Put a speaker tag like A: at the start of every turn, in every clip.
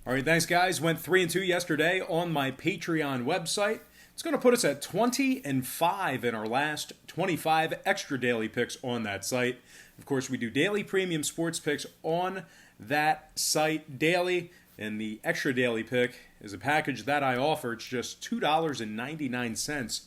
A: All right, thanks, guys. Went 3-2 yesterday on my Patreon website. It's going to put us at 20-5 in our last 25 extra daily picks on that site. Of course, we do daily premium sports picks on that site daily, and the extra daily pick is a package that I offer. It's just $2.99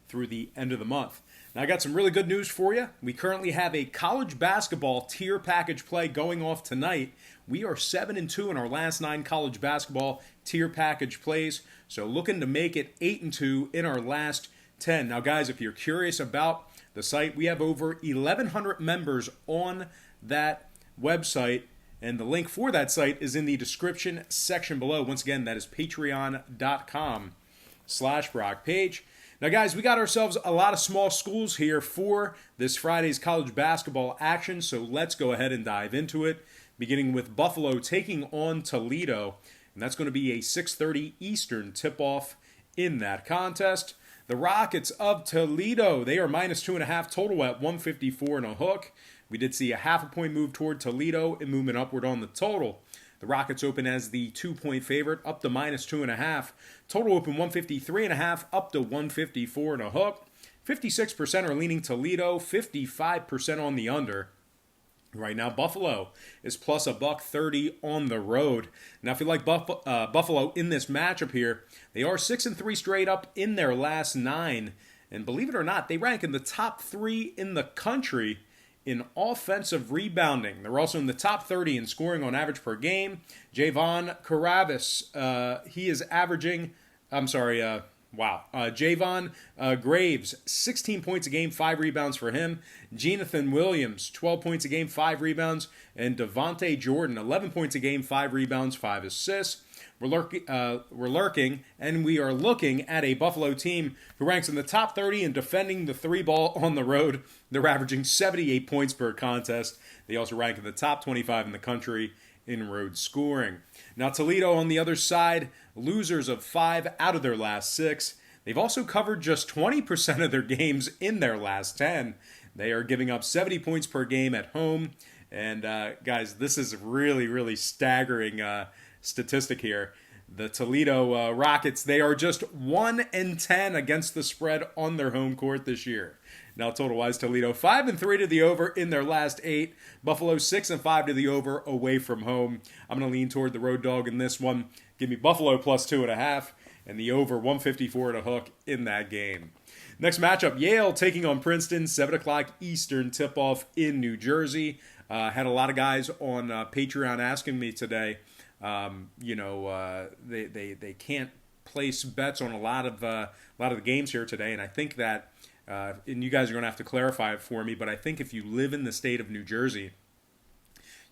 A: through the end of the month. Now, I got some really good news for you. We currently have a college basketball tier package play going off tonight. We are 7-2 in our last 9 college basketball tier package plays, so looking to make it 8-2 in our last 10. Now, guys, if you're curious about the site, we have over 1,100 members on that website, and the link for that site is in the description section below. Once again, that is patreon.com/BrockPage. Now, guys, we got ourselves a lot of small schools here for this Friday's college basketball action, so let's go ahead and dive into it, beginning with Buffalo taking on Toledo, and that's going to be a 6:30 Eastern tip-off in that contest. The Rockets of Toledo, they are -2.5 total at 154.5. We did see a half a point move toward Toledo and movement upward on the total. The Rockets open as the 2-point favorite, up to -2.5. Total open 153.5, up to 154.5. 56% are leaning Toledo, 55% on the under. Right now, Buffalo is plus $130 on the road. Now, if you like Buffalo in this matchup here, they are 6-3 straight up in their last 9. And believe it or not, they rank in the top 3 in the country in offensive rebounding. They're also in the top 30 in scoring on average per game. Javon Karavis, he is averaging, Javon Graves, 16 points a game, 5 rebounds for him. Jonathan Williams, 12 points a game, 5 rebounds. And Devontae Jordan, 11 points a game, 5 rebounds, 5 assists. We're lurking, and we are looking at a Buffalo team who ranks in the top 30 in defending the 3-ball on the road. They're averaging 78 points per contest. They also rank in the top 25 in the country in road scoring. Now, Toledo on the other side, losers of 5 out of their last 6. They've also covered just 20% of their games in their last 10. They are giving up 70 points per game at home. And, guys, this is really, really staggering statistic here. The Toledo Rockets, they are just 1-10 against the spread on their home court this year. Now, total-wise, Toledo 5-3 to the over in their last 8. Buffalo 6-5 to the over away from home. I'm going to lean toward the road dog in this one. Give me Buffalo plus 2.5 and the over 154.5 in that game. Next matchup, Yale taking on Princeton, 7 o'clock Eastern tip-off in New Jersey. Had a lot of guys on Patreon asking me today, they can't place bets on a lot of the games here today, and I think that, and you guys are going to have to clarify it for me, but I think if you live in the state of New Jersey,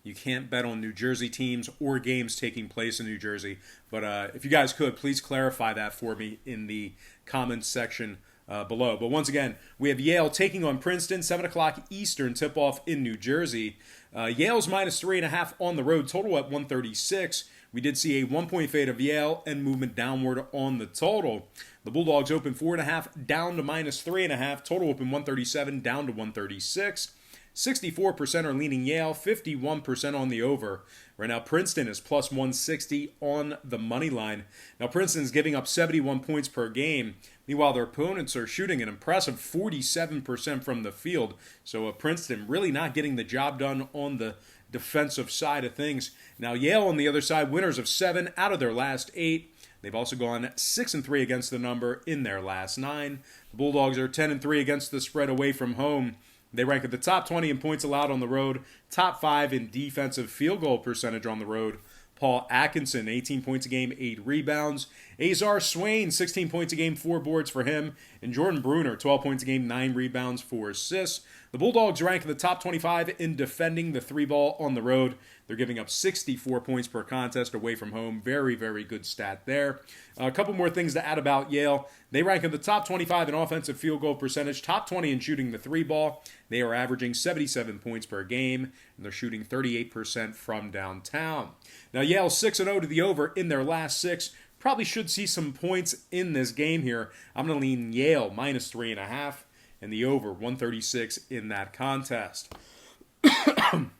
A: you can't bet on New Jersey teams or games taking place in New Jersey. But if you guys could, please clarify that for me in the comments section below. But once again, we have Yale taking on Princeton, 7 o'clock Eastern tip-off in New Jersey. Yale's -3.5 on the road, total at 136. We did see a 1-point fade of Yale and movement downward on the total. The Bulldogs open 4.5 down to -3.5. Total open 137 down to 136. 64% are leaning Yale, 51% on the over. Right now, Princeton is plus 160 on the money line. Now, Princeton's giving up 71 points per game. Meanwhile, their opponents are shooting an impressive 47% from the field. So Princeton really not getting the job done on the defensive side of things. Now, Yale on the other side, winners of 7 out of their last 8. They've also gone 6-3 against the number in their last 9. The Bulldogs are 10-3 against the spread away from home. They rank at the top 20 in points allowed on the road, top 5 in defensive field goal percentage on the road. Paul Atkinson, 18 points a game, 8 rebounds. Azar Swain, 16 points a game, 4 boards for him. And Jordan Bruner, 12 points a game, 9 rebounds, 4 assists. The Bulldogs rank in the top 25 in defending the 3-ball on the road. They're giving up 64 points per contest away from home. Very, very good stat there. A couple more things to add about Yale. They rank in the top 25 in offensive field goal percentage, top 20 in shooting the 3-ball. They are averaging 77 points per game, and they're shooting 38% from downtown. Now, Yale 6-0 to the over in their last 6. Probably should see some points in this game here. I'm going to lean Yale -3.5 and the over 136 in that contest.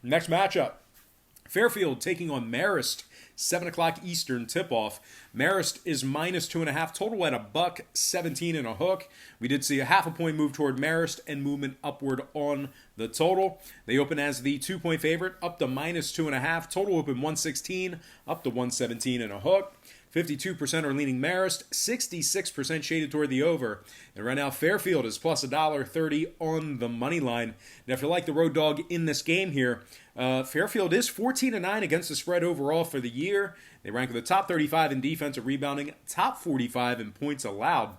A: Next matchup, Fairfield taking on Marist, 7 o'clock Eastern tip-off. Marist is minus 2.5. Total at $1.17 and a hook. We did see a half a point move toward Marist and movement upward on the total. They open as the 2-point favorite, up to minus 2.5. Total open 116, up to 117 and a hook. 52% are leaning Marist, 66% shaded toward the over. And right now, Fairfield is plus $1.30 on the money line. Now, if you like the road dog in this game here, Fairfield is 14-9 against the spread overall for the year. They rank in the top 35 in defensive rebounding, top 45 in points allowed.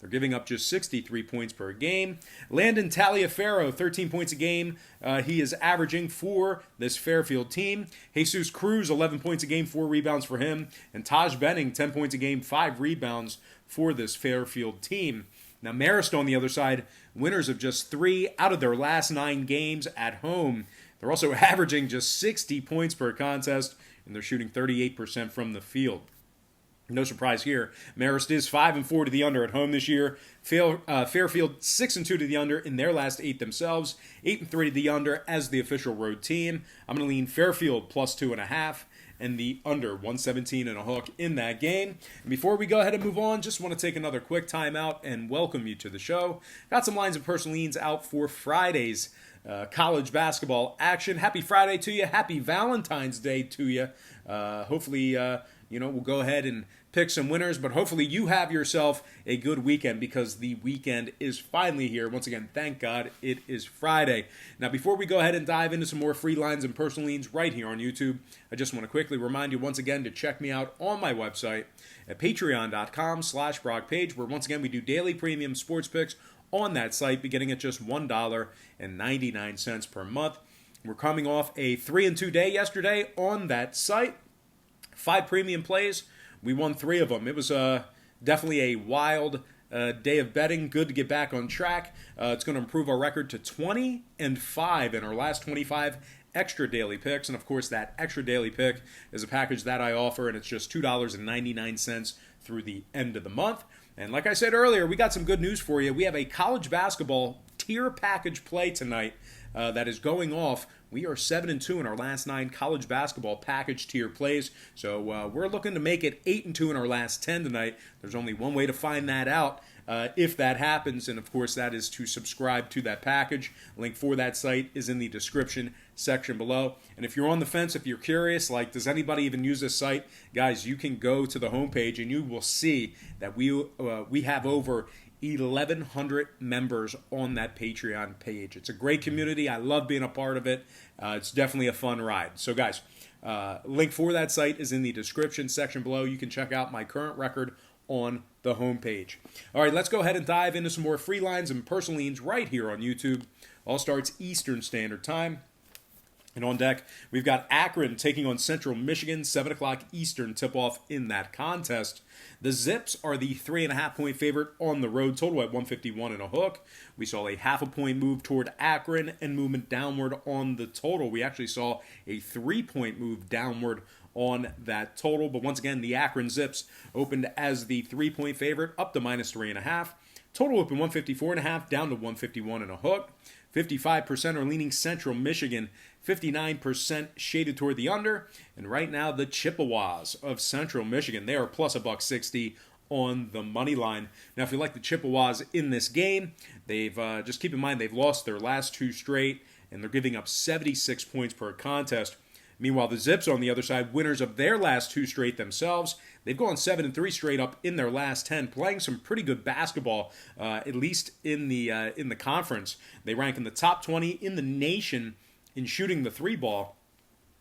A: They're giving up just 63 points per game. Landon Taliaferro, 13 points a game. He is averaging for this Fairfield team. Jesus Cruz, 11 points a game, 4 rebounds for him. And Taj Benning, 10 points a game, 5 rebounds for this Fairfield team. Now, Marist on the other side, winners of just 3 out of their last 9 games at home. They're also averaging just 60 points per contest, and they're shooting 38% from the field. No surprise here. Marist is 5-4 to the under at home this year. Fairfield 6-2 to the under in their last 8 themselves. 8-3 to the under as the official road team. I'm going to lean Fairfield plus 2.5 and the under 117 and a hook in that game. And before we go ahead and move on, just want to take another quick timeout and welcome you to the show. Got some lines and personal leans out for Friday's college basketball action. Happy Friday to you. Happy Valentine's Day to you. Hopefully, we'll go ahead and pick some winners, but hopefully you have yourself a good weekend because the weekend is finally here. Once again, thank God it is Friday. Now, before we go ahead and dive into some more free lines and personal leans right here on YouTube, I just want to quickly remind you once again to check me out on my website at patreon.com/BrockPage, where once again we do daily premium sports picks on that site, beginning at just $1.99 per month. We're coming off a 3-2 day yesterday on that site. 5 premium plays. We won 3 of them. It was definitely a wild day of betting. Good to get back on track. It's going to improve our record to 20-5 in our last 25 extra daily picks. And of course, that extra daily pick is a package that I offer, and it's just $2.99 through the end of the month. And like I said earlier, we got some good news for you. We have a college basketball tier package play tonight that is going off. We are 7-2 in our last 9 college basketball package tier plays. So we're looking to make it 8-2 in our last 10 tonight. There's only one way to find that out if that happens. And of course, that is to subscribe to that package. Link for that site is in the description section below. And if you're on the fence, if you're curious, like, does anybody even use this site? Guys, you can go to the homepage and you will see that we have over 1,100 members on that Patreon page. It's a great community. I love being a part of it. It's definitely a fun ride. So guys, link for that site is in the description section below. You can check out my current record on the homepage. All right, let's go ahead and dive into some more free lines and personal leans right here on YouTube. All starts Eastern Standard Time. And on deck, we've got Akron taking on Central Michigan, 7 o'clock Eastern tip-off in that contest. The Zips are the 3.5-point favorite on the road, total at 151 and a hook. We saw a half a point move toward Akron and movement downward on the total. We actually saw a 3-point move downward on that total. But once again, the Akron Zips opened as the 3-point favorite, up to minus 3.5. Total open 154.5, down to 151 and a hook. 55% are leaning Central Michigan, 59% shaded toward the under. And right now, the Chippewas of Central Michigan, they are plus $1.60 on the money line. Now, if you like the Chippewas in this game, they've just keep in mind they've lost their last 2 straight, and they're giving up 76 points per contest. Meanwhile, the Zips on the other side, winners of their last 2 straight themselves. They've gone 7-3 straight up in their last 10, playing some pretty good basketball, at least in the conference. They rank in the top 20 in the nation in shooting the 3-ball.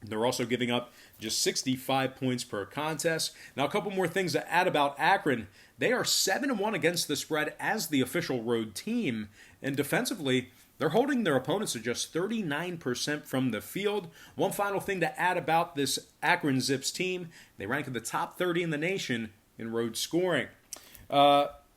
A: They're also giving up just 65 points per contest. Now, a couple more things to add about Akron. They are 7-1 against the spread as the official road team, and defensively, they're holding their opponents to just 39% from the field. One final thing to add about this Akron Zips team, they rank in the top 30 in the nation in road scoring.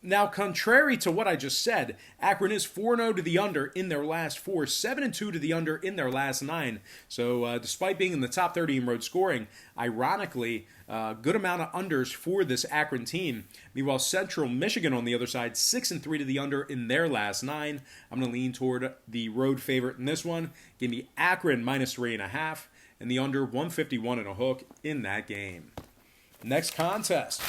A: Now, contrary to what I just said, Akron is 4-0 to the under in their last 4, 7-2 to the under in their last 9. So despite being in the top 30 in road scoring, ironically, good amount of unders for this Akron team. Meanwhile, Central Michigan on the other side, 6-3 to the under in their last 9. I'm going to lean toward the road favorite in this one. Give me Akron minus 3.5. and the under 151 and a hook in that game. Next contest,